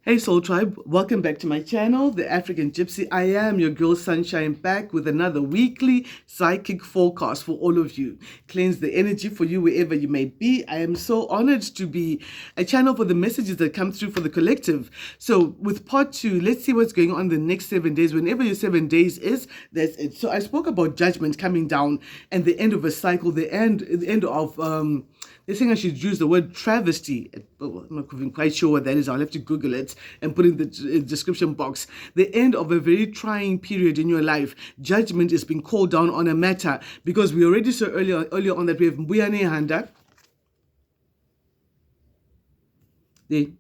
Hey Soul Tribe, welcome back to my channel, The African Gypsy. I am your girl Sunshine, back with another weekly psychic forecast for all of you. Cleanse the energy for you wherever you may be. I am so honored to be a channel for the messages that come through for the collective. So with part 2, let's see what's going on the next 7 days. Whenever your 7 days is, that's it. So I spoke about judgment coming down and the end of a cycle, the end of they're saying I should use the word travesty. I'm not even quite sure what that is. I'll have to Google it and put it in the description box. The end of a very trying period in your life. Judgment is being called down on a matter because we already saw earlier on that we have Mbuyane Handa. The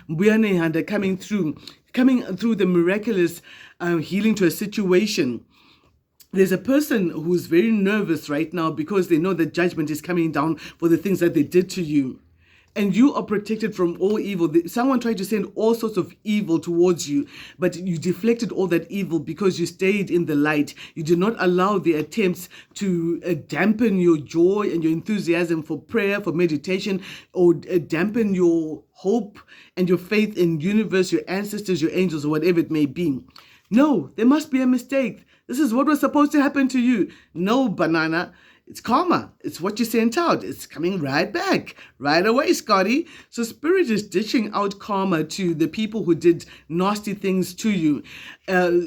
Mbuyane Handa coming through the miraculous healing to a situation. There's a person who's very nervous right now because they know that judgment is coming down for the things that they did to you. And you are protected from all evil. Someone tried to send all sorts of evil towards you, but you deflected all that evil because you stayed in the light. You did not allow the attempts to dampen your joy and your enthusiasm for prayer, for meditation, or dampen your hope and your faith in universe, your ancestors, your angels, or whatever it may be. No, there must be a mistake. This is what was supposed to happen to you. No, banana. It's karma. It's what you sent out. It's coming right back, right away, Scotty. So spirit is dishing out karma to the people who did nasty things to you.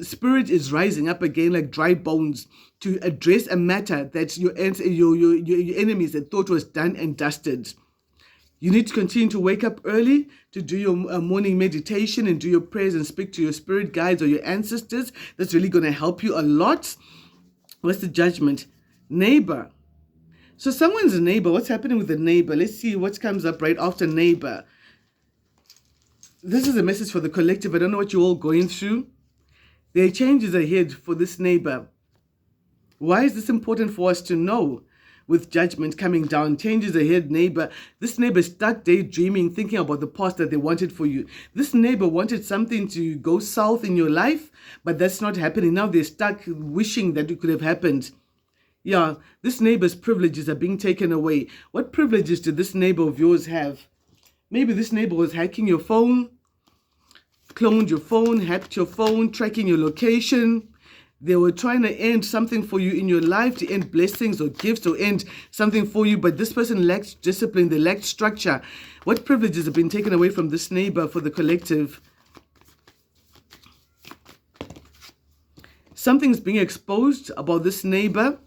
Spirit is rising up again like dry bones to address a matter that your enemies had thought was done and dusted. You need to continue to wake up early to do your morning meditation and do your prayers and speak to your spirit guides or your ancestors. That's really going to help you a lot. What's the judgment? Neighbor. So someone's a neighbor. What's happening with the neighbor? Let's see what comes up right after neighbor. This is a message for the collective. I don't know what you're all going through. There are changes ahead for this neighbor. Why is this important for us to know? With judgment coming down, changes ahead, neighbor. This neighbor is stuck daydreaming, thinking about the past that they wanted for you. This neighbor wanted something to go south in your life, but that's not happening. Now they're stuck wishing that it could have happened. Yeah, this neighbor's privileges are being taken away. What privileges did this neighbor of yours have? Maybe this neighbor was hacking your phone, cloned your phone, hacked your phone, tracking your location. They were trying to end something for you in your life, to end blessings or gifts or end something for you. But this person lacked discipline. They lacked structure. What privileges have been taken away from this neighbor for the collective? Something's being exposed about this neighbor,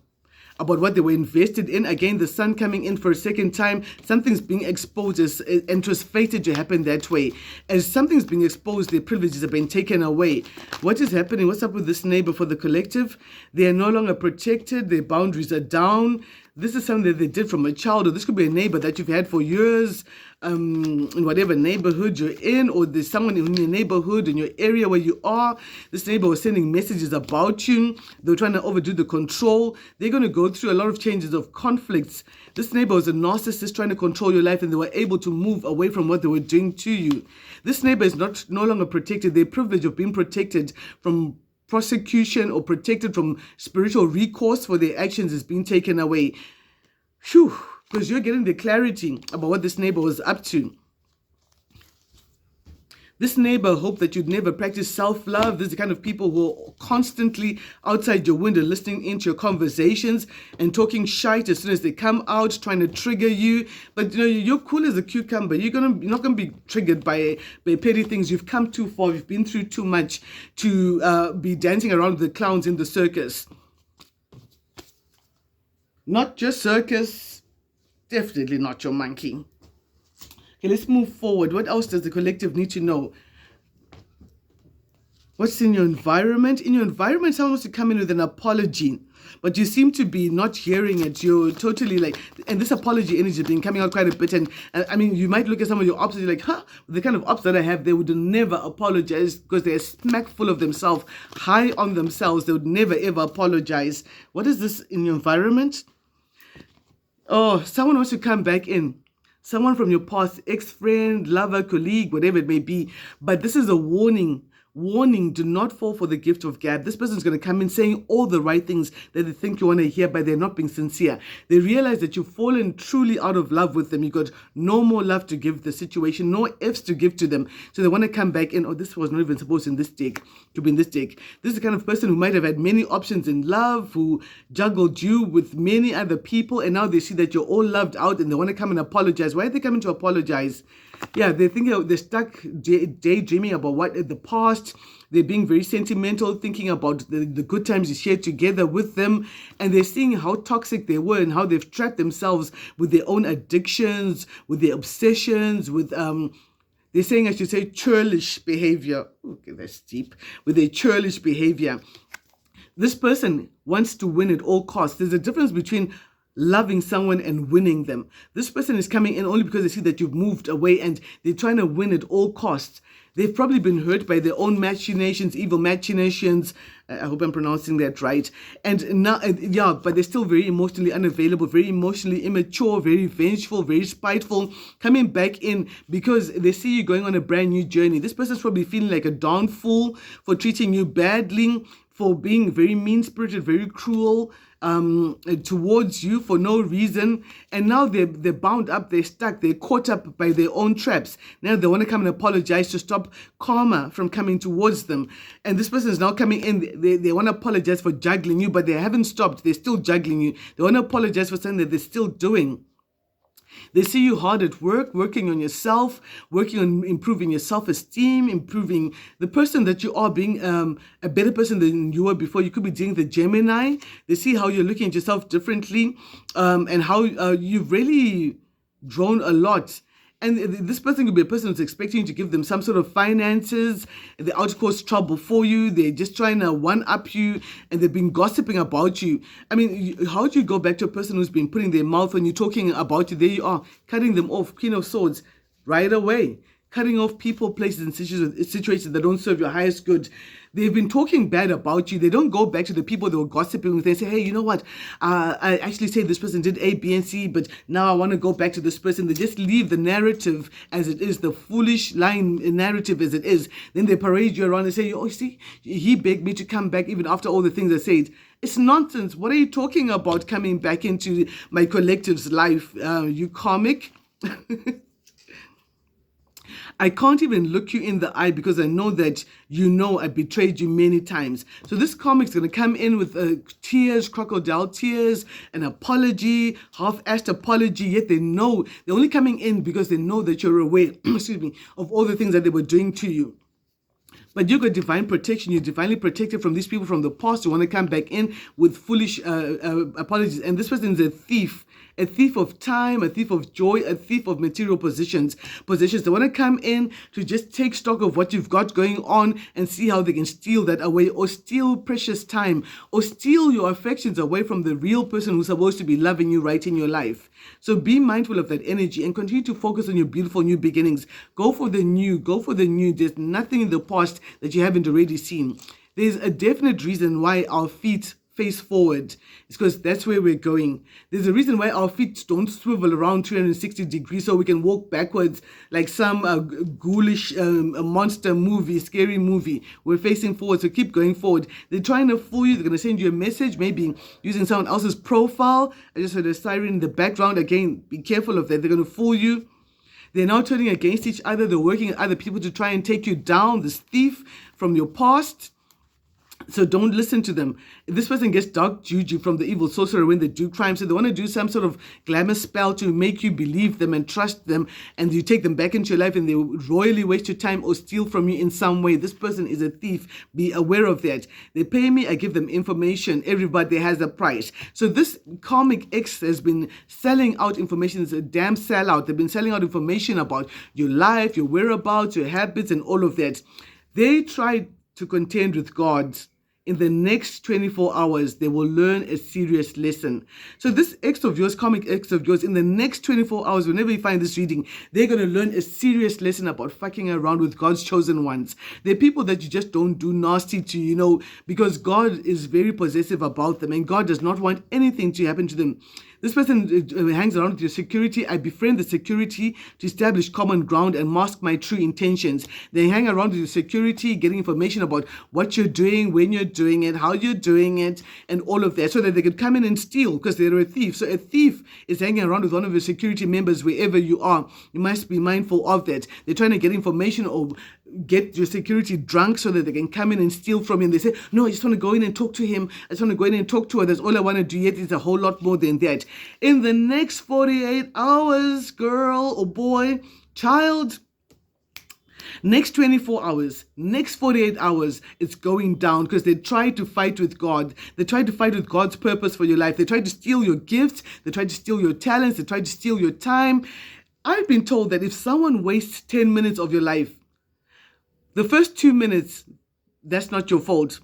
about what they were invested in. Again, the sun coming in for a second time. Something's being exposed and it was fated to happen that way. As something's being exposed, their privileges have been taken away. What is happening? What's up with this neighbor for the collective? They are no longer protected. Their boundaries are down. This is something that they did from a child, or this could be a neighbor that you've had for years, in whatever neighborhood you're in, or there's someone in your neighborhood, in your area where you are. This neighbor was sending messages about you. They were trying to overdo the control. They're going to go through a lot of changes of conflicts. This neighbor was a narcissist trying to control your life, and they were able to move away from what they were doing to you. This neighbor is no longer protected. Their privilege of being protected from prosecution or protected from spiritual recourse for their actions is being taken away. Phew, because you're getting the clarity about what this neighbor was up to. This neighbor hoped that you'd never practice self-love. This is the kind of people who are constantly outside your window listening into your conversations and talking shite as soon as they come out, trying to trigger you. But you're cool as a cucumber. You're not gonna be triggered by petty things. You've come too far. You've been through too much to be dancing around with the clowns in the circus. Not your circus. Definitely not your monkey. Okay, let's move forward. What else does the collective need to know? What's in your environment? In your environment, someone wants to come in with an apology, but you seem to be not hearing it. You're totally like, and this apology energy has been coming out quite a bit. And I mean, you might look at some of your ops and you're like, the kind of ops that I have, they would never apologize because they're smack full of themselves, high on themselves. They would never, ever apologize. What is this in your environment? Oh, someone wants to come back in. Someone from your past, ex-friend, lover, colleague, whatever it may be. But this is a warning Warning, do not fall for the gift of gab. This person's going to come in saying all the right things that they think you want to hear, but they're not being sincere. They realize that you've fallen truly out of love with them. You got no more love to give the situation, no F's to give to them. So they want to come back in, oh, this was not even supposed in this deck to be in this deck. This is the kind of person who might have had many options in love, who juggled you with many other people, and now they see that you're all loved out and they want to come and apologize. Why are they coming to apologize? Yeah, they're stuck daydreaming about what the past. They're being very sentimental, thinking about the good times you shared together with them. And they're seeing how toxic they were and how they've trapped themselves with their own addictions, with their obsessions, with, they're saying, I should say, churlish behavior. Okay, that's deep. With their churlish behavior. This person wants to win at all costs. There's a difference between loving someone and winning them. This person is coming in only because they see that you've moved away and they're trying to win at all costs. They've probably been hurt by their own machinations, evil machinations. I hope I'm pronouncing that right. And now, yeah, but they're still very emotionally unavailable, very emotionally immature, very vengeful, very spiteful, coming back in because they see you going on a brand new journey. This person's probably feeling like a darn fool for treating you badly, for being very mean-spirited, very cruel towards you for no reason. And now they're bound up, they're stuck, they're caught up by their own traps. Now they want to come and apologize to stop karma from coming towards them. And this person is now coming in, they want to apologize for juggling you, but they haven't stopped, they're still juggling you. They want to apologize for something that they're still doing. They see you hard at work, working on yourself, working on improving your self-esteem, improving the person that you are, being a better person than you were before. You could be doing the Gemini. They see how you're looking at yourself differently, and how you've really grown a lot. And this person could be a person who's expecting you to give them some sort of finances. They're out to cause trouble for you. They're just trying to one-up you, and they've been gossiping about you. I mean, how do you go back to a person who's been putting their mouth on you, talking about you? There you are, cutting them off, Queen of Swords, right away. Cutting off people, places, and situations that don't serve your highest good. They've been talking bad about you. They don't go back to the people they were gossiping with. They say, hey, you know what? I actually say this person did A, B, and C, but now I want to go back to this person. They just leave the narrative as it is, the foolish lying narrative as it is. Then they parade you around and say, oh, see, he begged me to come back even after all the things I said. It's nonsense. What are you talking about coming back into my collective's life, you comic? I can't even look you in the eye because I know that you know I betrayed you many times. So this comic's going to come in with tears, crocodile tears, an apology, half-assed apology, yet they know, they're only coming in because they know that you're aware, excuse me, of all the things that they were doing to you. But you got divine protection. You're divinely protected from these people from the past. You want to come back in with foolish apologies. And this person is a thief of time, a thief of joy, a thief of material positions. They want to come in to just take stock of what you've got going on and see how they can steal that away, or steal precious time, or steal your affections away from the real person who's supposed to be loving you right in your life. So be mindful of that energy and continue to focus on your beautiful new beginnings. Go for the new. There's nothing in the past that you haven't already seen. There's a definite reason why our feet face forward. It's because that's where we're going. There's a reason why our feet don't swivel around 360 degrees so we can walk backwards like some ghoulish monster movie, scary movie. We're facing forward, so keep going forward. They're trying to fool you. They're going to send you a message, maybe using someone else's profile. I just heard a siren in the background. Again, be careful of that. They're going to fool you. They're now turning against each other. They're working with other people to try and take you down, this thief from your past. So don't listen to them. This person gets dark juju from the evil sorcerer when they do crime. So they want to do some sort of glamour spell to make you believe them and trust them. And you take them back into your life and they royally waste your time or steal from you in some way. This person is a thief. Be aware of that. They pay me, I give them information. Everybody has a price. So this karmic X has been selling out information. It's a damn sellout. They've been selling out information about your life, your whereabouts, your habits, and all of that. They tried to contend with God. In the next 24 hours, they will learn a serious lesson. So this X of yours, karmic X of yours, in the next 24 hours, whenever you find this reading, they're going to learn a serious lesson about fucking around with God's chosen ones. They're people that you just don't do nasty to, because God is very possessive about them and God does not want anything to happen to them. This person hangs around with your security. I befriend the security to establish common ground and mask my true intentions. They hang around with your security, getting information about what you're doing, when you're doing it, how you're doing it, and all of that, so that they could come in and steal because they're a thief. So a thief is hanging around with one of your security members wherever you are. You must be mindful of that. They're trying to get information or get your security drunk so that they can come in and steal from you. And they say, no, I just want to go in and talk to him. I just want to go in and talk to her. That's all I want to do. Yet it's a whole lot more than that. In the next 48 hours, girl or boy, child, next 24 hours, next 48 hours, it's going down because they try to fight with God. They try to fight with God's purpose for your life. They try to steal your gifts. They try to steal your talents. They try to steal your time. I've been told that if someone wastes 10 minutes of your life, the first 2 minutes, that's not your fault.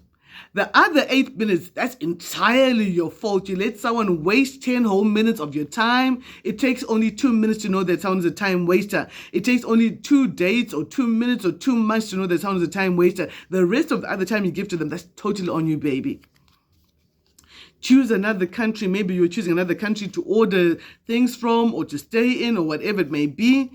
The other 8 minutes, that's entirely your fault. You let someone waste 10 whole minutes of your time. It takes only 2 minutes to know that someone's a time waster. It takes only 2 days or 2 minutes or 2 months to know that someone's a time waster. The rest of the other time you give to them, that's totally on you, baby. Choose another country. Maybe you're choosing another country to order things from or to stay in or whatever it may be.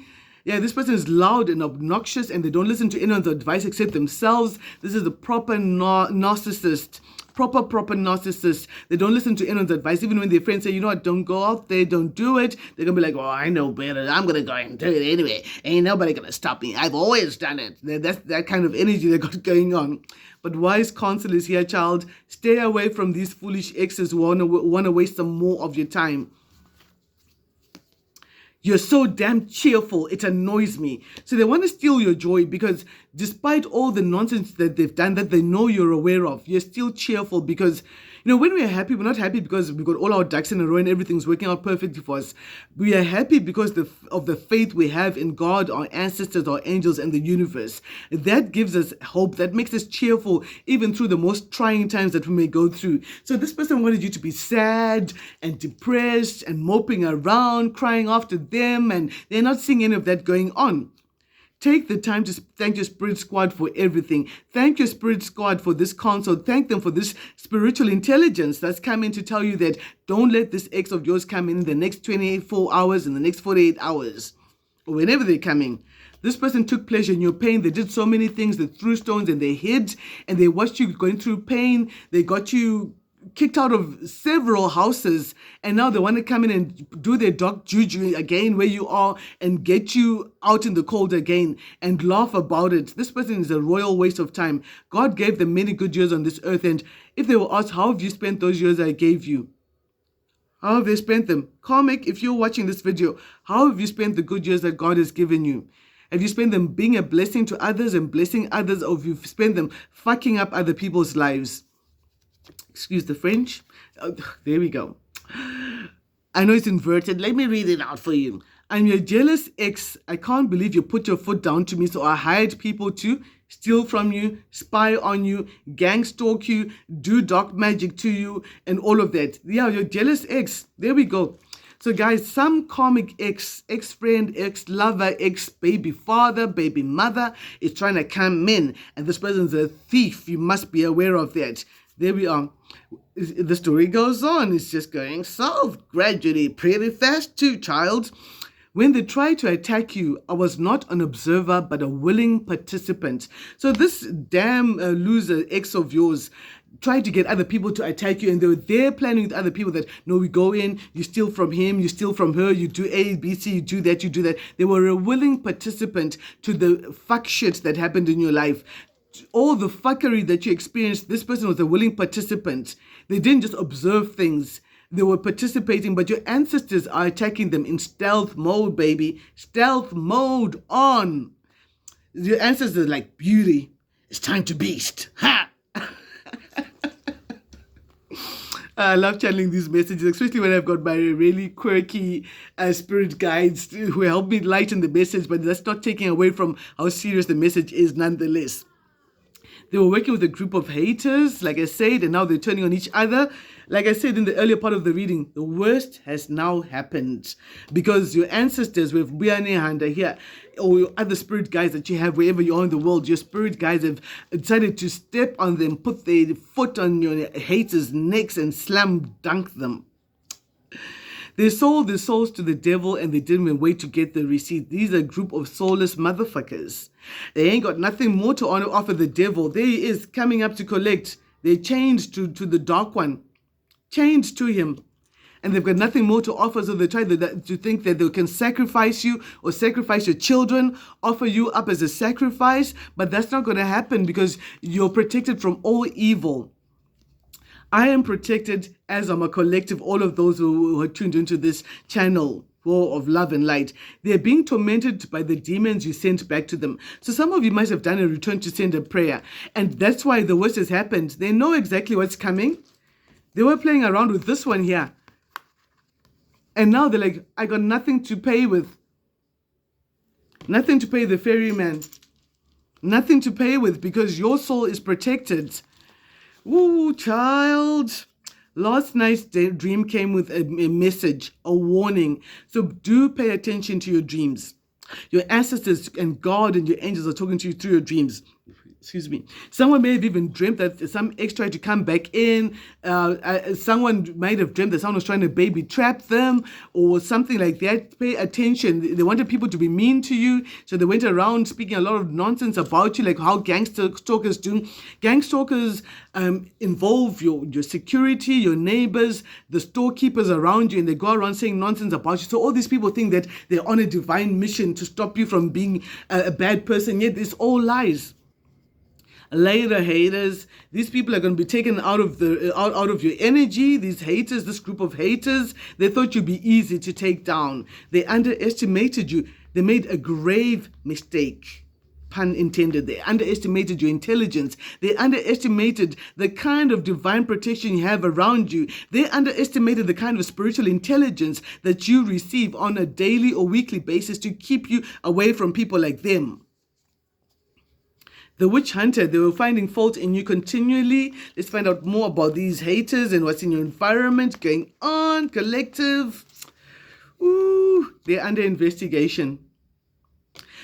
Yeah, this person is loud and obnoxious and they don't listen to anyone's advice except themselves. This is a proper narcissist. Proper narcissist. They don't listen to anyone's advice. Even when their friends say, you know what, don't go out there, don't do it. They're going to be like, oh, I know better. I'm going to go and do it anyway. Ain't nobody going to stop me. I've always done it. That's that kind of energy they got going on. But wise counsel is here, child. Stay away from these foolish exes who want to waste some more of your time. You're so damn cheerful, it annoys me. So they want to steal your joy because despite all the nonsense that they've done that they know you're aware of, you're still cheerful because, you know, when we are happy, we're not happy because we've got all our ducks in a row and everything's working out perfectly for us. We are happy because of the faith we have in God, our ancestors, our angels, and the universe. That gives us hope. That makes us cheerful even through the most trying times that we may go through. So this person wanted you to be sad and depressed and moping around, crying after them, and they're not seeing any of that going on. Take the time to thank your spirit squad for everything. Thank your spirit squad for this counsel. Thank them for this spiritual intelligence that's coming to tell you that don't let this ex of yours come in the next 24 hours, in the next 48 hours, or whenever they're coming. This person took pleasure in your pain. They did so many things. They threw stones and they hid and they watched you going through pain. They got you kicked out of several houses, and now they want to come in and do their dog juju again where you are and get you out in the cold again and laugh about it. This person is a royal waste of time. God gave them many good years on this earth, and if they were asked, how have you spent those years I gave you? How have they spent them? Karmic, if you're watching this video, how have you spent the good years that God has given you? Have you spent them being a blessing to others and blessing others, or have you spent them fucking up other people's lives? Excuse the French. Oh, there we go. I know it's inverted. Let me read it out for you. I'm your jealous ex. I can't believe you put your foot down to me, so I hired people to steal from you, spy on you, gang stalk you, do dark magic to you, and all of that. Yeah, your jealous ex. There we go. So guys, some karmic ex-friend, ex-lover, ex-baby father, baby mother is trying to come in, and this person's a thief. You must be aware of that. There we are. The story goes on. It's just going south gradually, pretty fast too, child. When they tried to attack you, I was not an observer, but a willing participant. So this damn loser ex of yours tried to get other people to attack you, and they were there planning with other people that, no, we go in, you steal from him, you steal from her, you do A, B, C, you do that, you do that. They were a willing participant to the fuck shit that happened in your life. All the fuckery that you experienced, this person was a willing participant. They didn't just observe things. They were participating, but your ancestors are attacking them in stealth mode, baby. Stealth mode on. Your ancestors are like, beauty, it's time to beast. Ha! I love channeling these messages, especially when I've got my really quirky spirit guides who help me lighten the message, but that's not taking away from how serious the message is nonetheless. They were working with a group of haters, like I said, and now they're turning on each other. Like I said in the earlier part of the reading, the worst has now happened because your ancestors with Buyane Handa here, or your other spirit guides that you have wherever you are in the world, your spirit guides have decided to step on them, put their foot on your haters' necks and slam dunk them. They sold their souls to the devil and they didn't even wait to get the receipt. These are a group of soulless motherfuckers. They ain't got nothing more to offer the devil. There he is coming up to collect. They changed to the dark one. Changed to him. And they've got nothing more to offer, so they try to think that they can sacrifice you or sacrifice your children, offer you up as a sacrifice, but that's not going to happen because you're protected from all evil. I am protected, as am a collective, all of those who are tuned into this channel of love and light. They're being tormented by the demons you sent back to them. So some of you might have done a return to sender prayer, and that's why the worst has happened. They know exactly what's coming. They were playing around with this one here. And now they're like, I got nothing to pay with. Nothing to pay the ferryman. Nothing to pay with because your soul is protected. Ooh, child. Last night's dream came with a message, a warning. So do pay attention to your dreams. Your ancestors and God and your angels are talking to you through your dreams. Excuse me. Someone may have even dreamt that some ex tried to come back in. Someone might have dreamt that someone was trying to baby trap them or something like that. Pay attention. They wanted people to be mean to you. So they went around speaking a lot of nonsense about you, like how gangster stalkers do. Gang stalkers involve your security, your neighbors, the storekeepers around you, and they go around saying nonsense about you. So all these people think that they're on a divine mission to stop you from being a bad person, yet it's all lies. Later, haters. These people are going to be taken out of your energy. These haters, this group of haters, they thought you'd be easy to take down. They underestimated you. They made a grave mistake. Pun intended. They underestimated your intelligence. They underestimated the kind of divine protection you have around you. They underestimated the kind of spiritual intelligence that you receive on a daily or weekly basis to keep you away from people like them. The witch hunter, they were finding fault in you continually. Let's find out more about these haters and what's in your environment going on. Collective. Ooh, they're under investigation.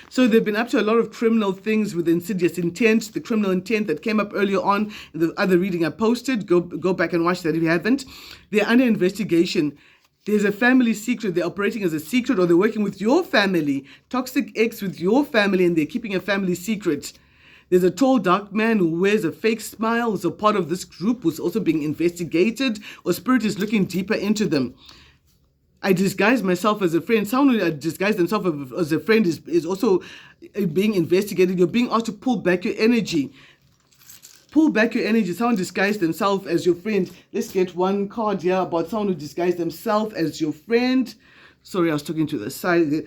So they've been up to a lot of criminal things with insidious intent. The criminal intent that came up earlier on in the other reading I posted. Go back and watch that if you haven't. They're under investigation. There's a family secret. They're operating as a secret, or they're working with your family. Toxic ex with your family, and they're keeping a family secret. There's a tall, dark man who wears a fake smile, who's a part of this group, who's also being investigated, or spirit is looking deeper into them. I disguise myself as a friend. Someone who disguised themselves as a friend is also being investigated. You're being asked to pull back your energy. Pull back your energy. Someone disguised themselves as your friend. Let's get one card here about someone who disguised themselves as your friend. Sorry, I was talking to the side.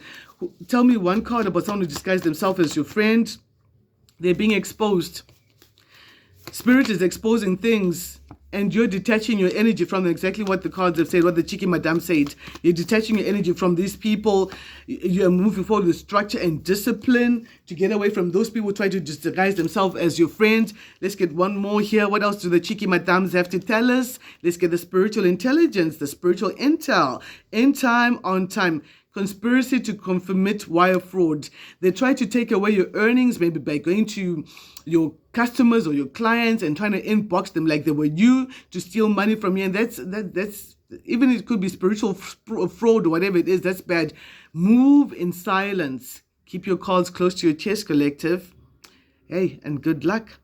Tell me one card about someone who disguised themselves as your friend. They're being exposed. Spirit is exposing things, and you're detaching your energy from exactly what the cards have said, what the cheeky madam said. You're detaching your energy from these people. You're moving forward with structure and discipline to get away from those people who try to disguise themselves as your friend. Let's get one more here. What else do the cheeky madams have to tell us? Let's get the spiritual intelligence, the spiritual intel. In time, on time. Conspiracy to commit wire fraud. They try to take away your earnings, maybe by going to your customers or your clients and trying to inbox them like they were you to steal money from you. And that's even it could be spiritual fraud or whatever it is. That's bad. Move in silence. Keep your cards close to your chest, collective. Hey, and good luck.